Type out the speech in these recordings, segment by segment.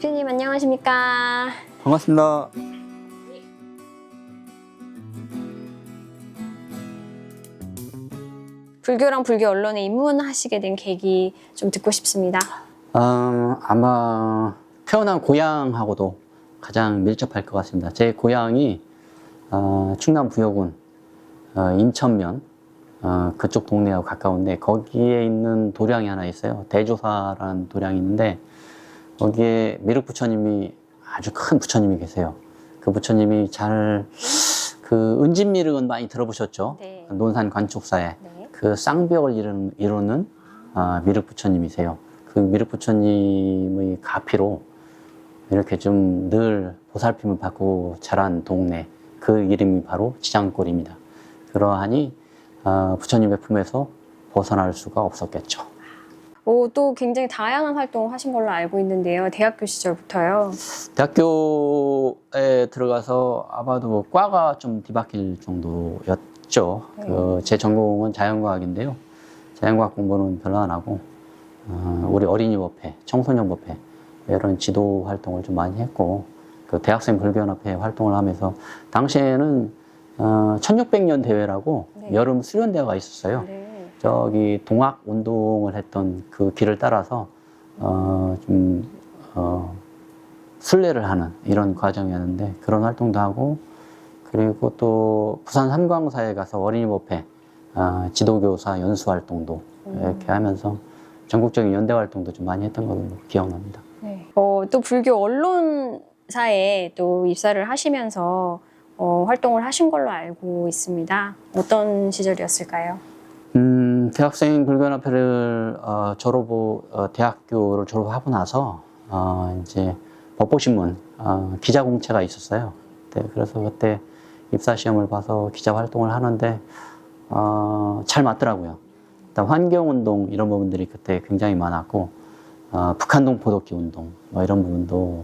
대표님 안녕하십니까? 반갑습니다. 불교랑 불교 언론에 입문하시게 된 계기 좀 듣고 싶습니다. 아마 태어난 고향하고도 가장 밀접할 것 같습니다. 제 고향이 충남 부여군 임천면 그쪽 동네하고 가까운데 거기에 있는 도량이 하나 있어요. 대조사라는 도량이 있는데 거기에 미륵 부처님이 아주 큰 부처님이 계세요. 그 부처님이 그 은진미륵은 많이 들어보셨죠? 네. 논산 관축사에 네. 그 쌍벽을 이루는 미륵 부처님이세요. 그 미륵 부처님의 가피로 이렇게 좀 늘 보살핌을 받고 자란 동네, 그 이름이 바로 지장골입니다. 그러하니 부처님의 품에서 벗어날 수가 없었겠죠. 또 굉장히 다양한 활동을 하신 걸로 알고 있는데요. 대학교 시절부터요. 대학교에 들어가서 아마도 과가 좀 뒤바뀔 정도였죠. 네. 제 전공은 자연과학인데요. 자연과학 공부는 별로 안 하고 우리 어린이법회, 청소년법회 이런 지도 활동을 좀 많이 했고 그 대학생 불교연합회 활동을 하면서 당시에는 1600년 대회라고 네. 여름 수련대회가 있었어요. 네. 저기 동학 운동을 했던 그 길을 따라서 순례를 하는 이런 과정이었는데 그런 활동도 하고 그리고 또 부산 삼광사에 가서 어린이법회 지도교사 연수 활동도 이렇게 하면서 전국적인 연대 활동도 좀 많이 했던 걸로 기억납니다. 네. 또 불교 언론사에 또 입사를 하시면서 활동을 하신 걸로 알고 있습니다. 어떤 시절이었을까요? 대학생 불교연합회를 대학교를 졸업하고 나서 이제 법보신문 기자 공채가 있었어요. 그래서 그때 입사 시험을 봐서 기자 활동을 하는데 잘 맞더라고요. 일단 환경운동 이런 부분들이 그때 굉장히 많았고 북한동 포독기 운동 뭐 이런 부분도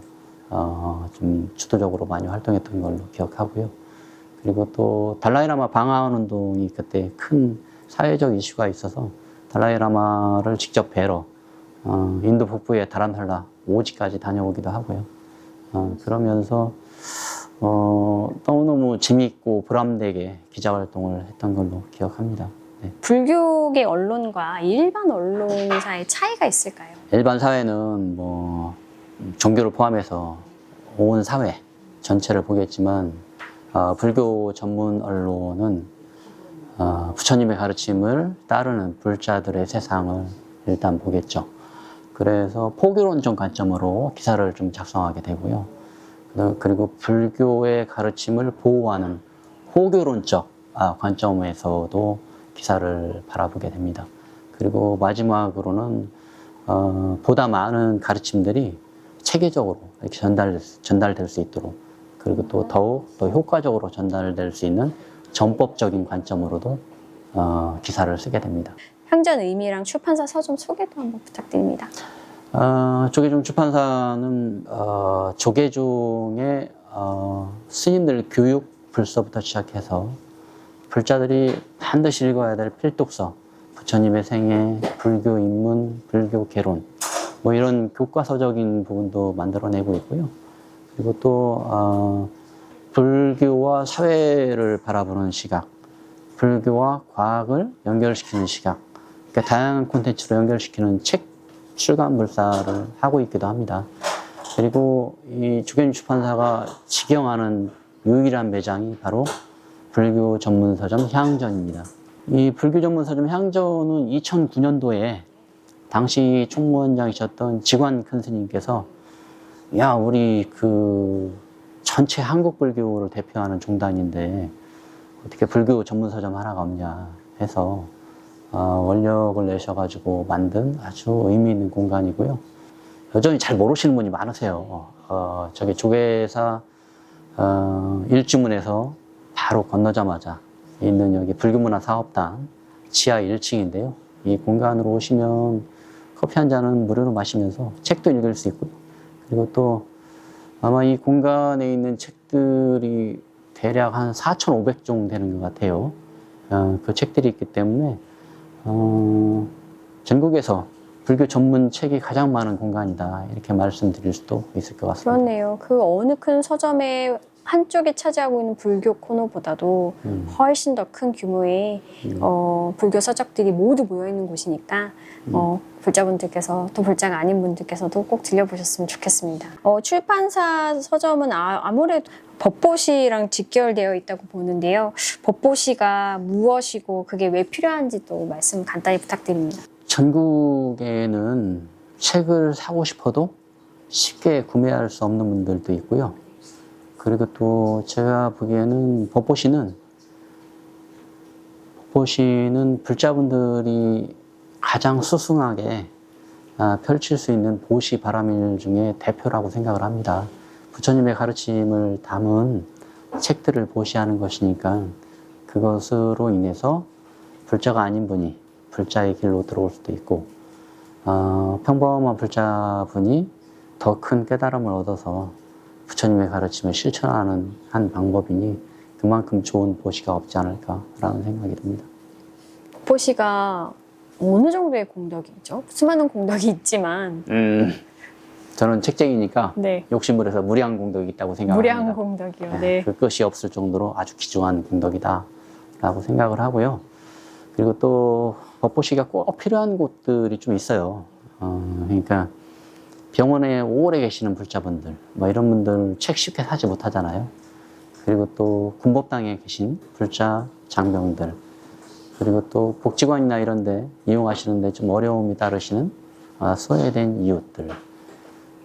좀 주도적으로 많이 활동했던 걸로 기억하고요. 그리고 또 달라이라마 방한 운동이 그때 큰 사회적 이슈가 있어서 달라이라마를 직접 뵈러 인도 북부의 다람살라 오지까지 다녀오기도 하고요. 그러면서 너무너무 재미있고 보람되게 기자 활동을 했던 걸로 기억합니다. 네. 불교계 언론과 일반 언론사의 차이가 있을까요? 일반 사회는 뭐 종교를 포함해서 온 사회 전체를 보겠지만 불교 전문 언론은 부처님의 가르침을 따르는 불자들의 세상을 일단 보겠죠. 그래서 포교론적 관점으로 기사를 좀 작성하게 되고요. 그리고 불교의 가르침을 보호하는 호교론적 관점에서도 기사를 바라보게 됩니다. 그리고 마지막으로는 보다 많은 가르침들이 체계적으로 이렇게 전달될 수 있도록 그리고 또 더욱 더 효과적으로 전달될 수 있는 전법적인 관점으로도 기사를 쓰게 됩니다. 향전 의미랑 출판사 서점 소개도 한번 부탁드립니다. 조계종 출판사는 조계종의 스님들 교육 불서부터 시작해서 불자들이 반드시 읽어야 될 필독서, 부처님의 생애, 불교 입문, 불교 개론 뭐 이런 교과서적인 부분도 만들어내고 있고요. 그리고 또 불교와 사회를 바라보는 시각, 불교와 과학을 연결시키는 시각, 그러니까 다양한 콘텐츠로 연결시키는 책 출간 물사를 하고 있기도 합니다. 그리고 이 조계종 출판사가 직영하는 유일한 매장이 바로 불교 전문 서점 향전입니다. 이 불교 전문 서점 향전은 2009년도에 당시 총무원장이셨던 지관 큰 스님께서 야, 우리 그 전체 한국 불교를 대표하는 종단인데 어떻게 불교 전문 서점 하나가 없냐 해서 원력을 내셔가지고 만든 아주 의미 있는 공간이고요. 여전히 잘 모르시는 분이 많으세요. 저기 조계사 일주문에서 바로 건너자마자 있는 여기 불교문화사업단 지하 1층인데요. 이 공간으로 오시면 커피 한 잔은 무료로 마시면서 책도 읽을 수 있고요. 그리고 또 아마 이 공간에 있는 책들이 대략 한 4,500종 되는 것 같아요. 그 책들이 있기 때문에 전국에서 불교 전문 책이 가장 많은 공간이다. 이렇게 말씀드릴 수도 있을 것 같습니다. 그렇네요. 그 어느 큰 서점의 한쪽에 차지하고 있는 불교 코너보다도 훨씬 더 큰 규모의 불교 서적들이 모두 모여 있는 곳이니까 불자분들께서 또 불자가 아닌 분들께서도 꼭 들려보셨으면 좋겠습니다. 출판사 서점은 아무래도 법보시랑 직결되어 있다고 보는데요. 법보시가 무엇이고 그게 왜 필요한지도 말씀 간단히 부탁드립니다. 전국에는 책을 사고 싶어도 쉽게 구매할 수 없는 분들도 있고요. 그리고 또 제가 보기에는 법보시는 불자분들이 가장 수승하게 펼칠 수 있는 보시 바라밀 중에 대표라고 생각을 합니다. 부처님의 가르침을 담은 책들을 보시하는 것이니까 그것으로 인해서 불자가 아닌 분이 불자의 길로 들어올 수도 있고 평범한 불자분이 더 큰 깨달음을 얻어서 부처님의 가르침을 실천하는 한 방법이니 그만큼 좋은 보시가 없지 않을까라는 생각이 듭니다. 보시가 어느 정도의 공덕이죠? 수많은 공덕이 있지만 저는 책쟁이니까 네. 욕심을 해서 무량 공덕이 있다고 생각합니다. 무량 공덕이요. 네. 그것이 없을 정도로 아주 귀중한 공덕이다라고 생각을 하고요. 그리고 또 법보시가 꼭 필요한 곳들이 좀 있어요. 그러니까 병원에 오래 계시는 불자분들, 뭐 이런 분들 책 쉽게 사지 못하잖아요. 그리고 또 군법당에 계신 불자 장병들, 그리고 또 복지관이나 이런 데 이용하시는데 좀 어려움이 따르시는 소외된 이웃들,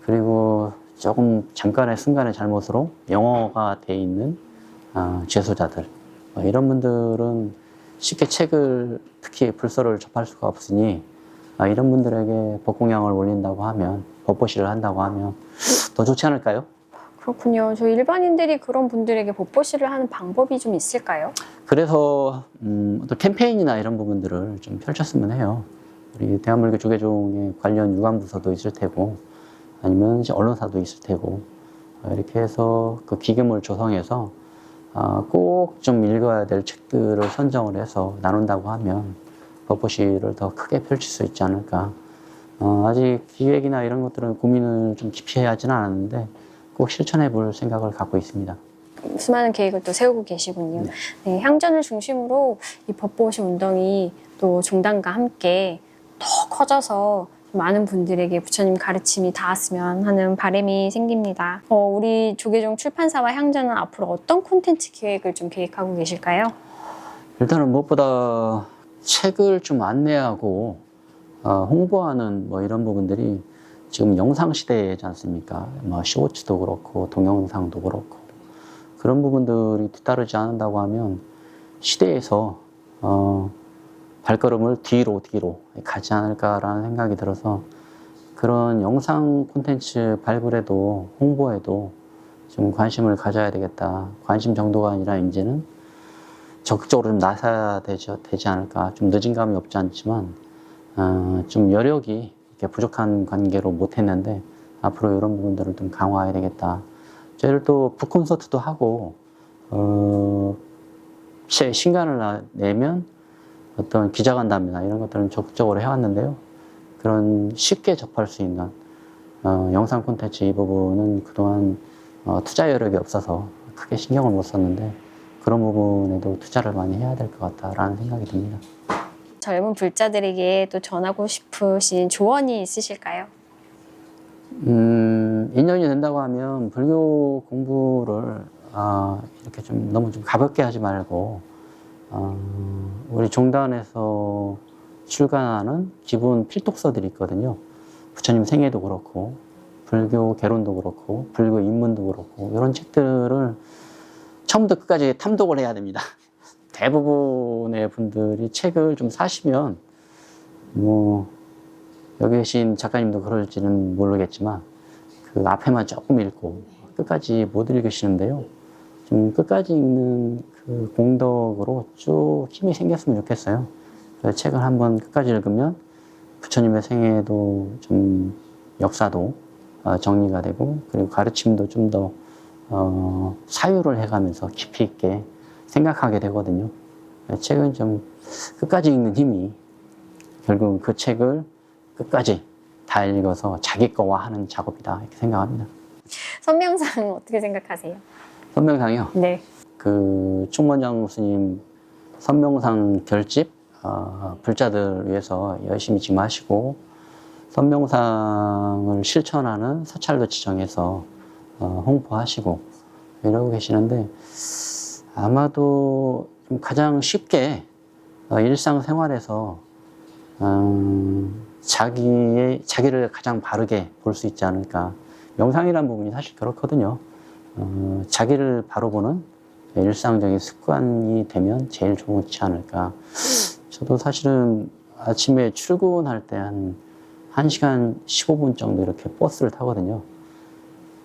그리고 조금 잠깐의 순간의 잘못으로 영어가 돼 있는 죄수자들, 이런 분들은 쉽게 책을, 특히 불서를 접할 수가 없으니 이런 분들에게 법공양을 올린다고 하면, 법보시를 한다고 하면 더 좋지 않을까요? 그렇군요. 저 일반인들이 그런 분들에게 법보시를 하는 방법이 좀 있을까요? 그래서 어떤 캠페인이나 이런 부분들을 좀 펼쳤으면 해요. 우리 대한불교 조계종의 관련 유관부서도 있을 테고, 아니면 이제 언론사도 있을 테고, 이렇게 해서 그 기금을 조성해서 꼭 좀 읽어야 될 책들을 선정을 해서 나눈다고 하면 법보시를 더 크게 펼칠 수 있지 않을까. 아직 기획이나 이런 것들은 고민을 좀 깊이 하지는 않았는데 꼭 실천해 볼 생각을 갖고 있습니다. 수많은 계획을 또 세우고 계시군요. 네, 향전을 중심으로 이 법보시 운동이 또 종단과 함께 더 커져서 많은 분들에게 부처님 가르침이 닿았으면 하는 바람이 생깁니다. 우리 조계종 출판사와 향전은 앞으로 어떤 콘텐츠 기획을 좀 계획하고 계실까요? 일단은 무엇보다 책을 좀 안내하고 홍보하는 뭐 이런 부분들이 지금 영상 시대지 않습니까? 뭐 쇼츠도 그렇고 동영상도 그렇고 그런 부분들이 뒤따르지 않는다고 하면 시대에서 발걸음을 뒤로 가지 않을까라는 생각이 들어서 그런 영상 콘텐츠 발굴에도 홍보에도 좀 관심을 가져야 되겠다. 관심 정도가 아니라 이제는 적극적으로 좀 나서야 되지 않을까. 좀 늦은 감이 없지 않지만 좀 여력이 이렇게 부족한 관계로 못했는데 앞으로 이런 부분들을 좀 강화해야 되겠다. 저희를 또 북콘서트도 하고 신간을 내면 어떤 기자간담회나 이런 것들은 적극적으로 해왔는데요. 그런 쉽게 접할 수 있는 영상 콘텐츠 이 부분은 그동안 투자 여력이 없어서 크게 신경을 못 썼는데 그런 부분에도 투자를 많이 해야 될 것 같다라는 생각이 듭니다. 젊은 불자들에게 또 전하고 싶으신 조언이 있으실까요? 인연이 된다고 하면 불교 공부를 이렇게 좀 너무 좀 가볍게 하지 말고 우리 종단에서 출간하는 기본 필독서들이 있거든요. 부처님 생애도 그렇고 불교 개론도 그렇고 불교 입문도 그렇고 이런 책들을 처음부터 끝까지 탐독을 해야 됩니다. 대부분의 분들이 책을 좀 사시면 뭐 여기 계신 작가님도 그럴지는 모르겠지만 그 앞에만 조금 읽고 끝까지 못 읽으시는데요. 좀 끝까지 읽는 그 공덕으로 쭉 힘이 생겼으면 좋겠어요. 그래서 책을 한번 끝까지 읽으면 부처님의 생애도 좀 역사도 정리가 되고 그리고 가르침도 좀 더 사유를 해가면서 깊이 있게 생각하게 되거든요. 책은 좀 끝까지 읽는 힘이 결국 그 책을 끝까지 다 읽어서 자기 거화하는 작업이다 이렇게 생각합니다. 선명상 어떻게 생각하세요? 선명상이요. 네. 그 충원장 스님 선명상 결집 불자들 위해서 열심히 지금 하시고 선명상을 실천하는 사찰도 지정해서 홍보하시고 이러고 계시는데 아마도 좀 가장 쉽게 일상생활에서 자기를 가장 바르게 볼 수 있지 않을까. 명상이라는 부분이 사실 그렇거든요. 자기를 바로 보는 일상적인 습관이 되면 제일 좋지 않을까. 저도 사실은 아침에 출근할 때 한 1시간 15분 정도 이렇게 버스를 타거든요.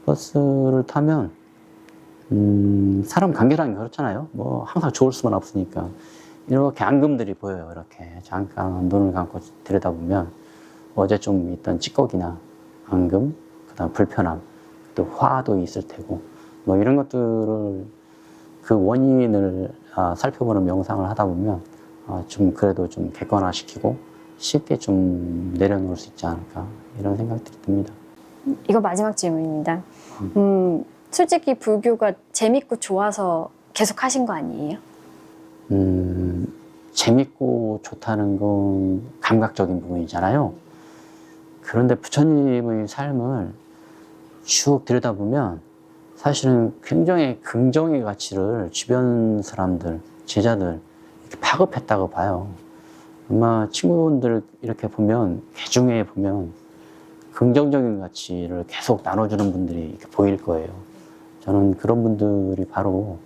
버스를 타면 사람 관계라는 게 그렇잖아요. 뭐 항상 좋을 수만 없으니까 이렇게 앙금들이 보여요. 이렇게 잠깐 눈을 감고 들여다보면 어제 좀 있던 찌꺼기나 앙금, 그다음 불편함, 또 화도 있을 테고 뭐 이런 것들을 그 원인을 살펴보는 명상을 하다 보면 좀 그래도 좀 객관화시키고 쉽게 좀 내려놓을 수 있지 않을까 이런 생각들이 듭니다. 이거 마지막 질문입니다. 솔직히 불교가 재밌고 좋아서 계속 하신 거 아니에요? 재밌고 좋다는 건 감각적인 부분이잖아요. 그런데 부처님의 삶을 쭉 들여다보면 사실은 굉장히 긍정의 가치를 주변 사람들, 제자들 이렇게 파급했다고 봐요. 아마 친구분들 이렇게 보면, 개중에 보면 긍정적인 가치를 계속 나눠주는 분들이 이렇게 보일 거예요. 저는 그런 분들이 바로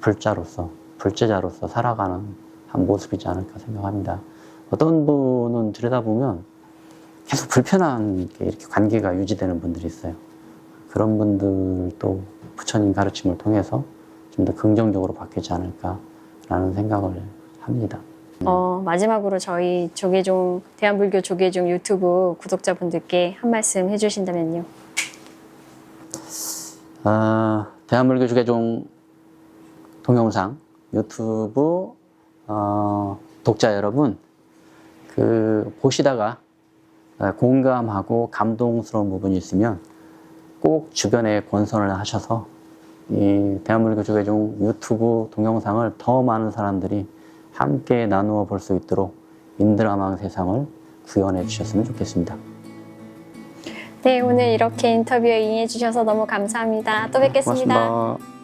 불자로서, 불제자로서 살아가는 한 모습이지 않을까 생각합니다. 어떤 분은 들여다보면 계속 불편한 이렇게 관계가 유지되는 분들이 있어요. 그런 분들도 부처님 가르침을 통해서 좀 더 긍정적으로 바뀌지 않을까라는 생각을 합니다. 마지막으로 저희 조계종, 대한불교 조계종 유튜브 구독자분들께 한 말씀 해주신다면요. 대한불교 조계종 동영상 유튜브 독자 여러분, 보시다가 공감하고 감동스러운 부분이 있으면 꼭 주변에 권선을 하셔서 이 대한불교 조계종 유튜브 동영상을 더 많은 사람들이 함께 나누어 볼 수 있도록 인드라망 세상을 구현해 주셨으면 좋겠습니다. 네, 오늘 이렇게 인터뷰에 응해 주셔서 너무 감사합니다. 또 뵙겠습니다. 고맙습니다.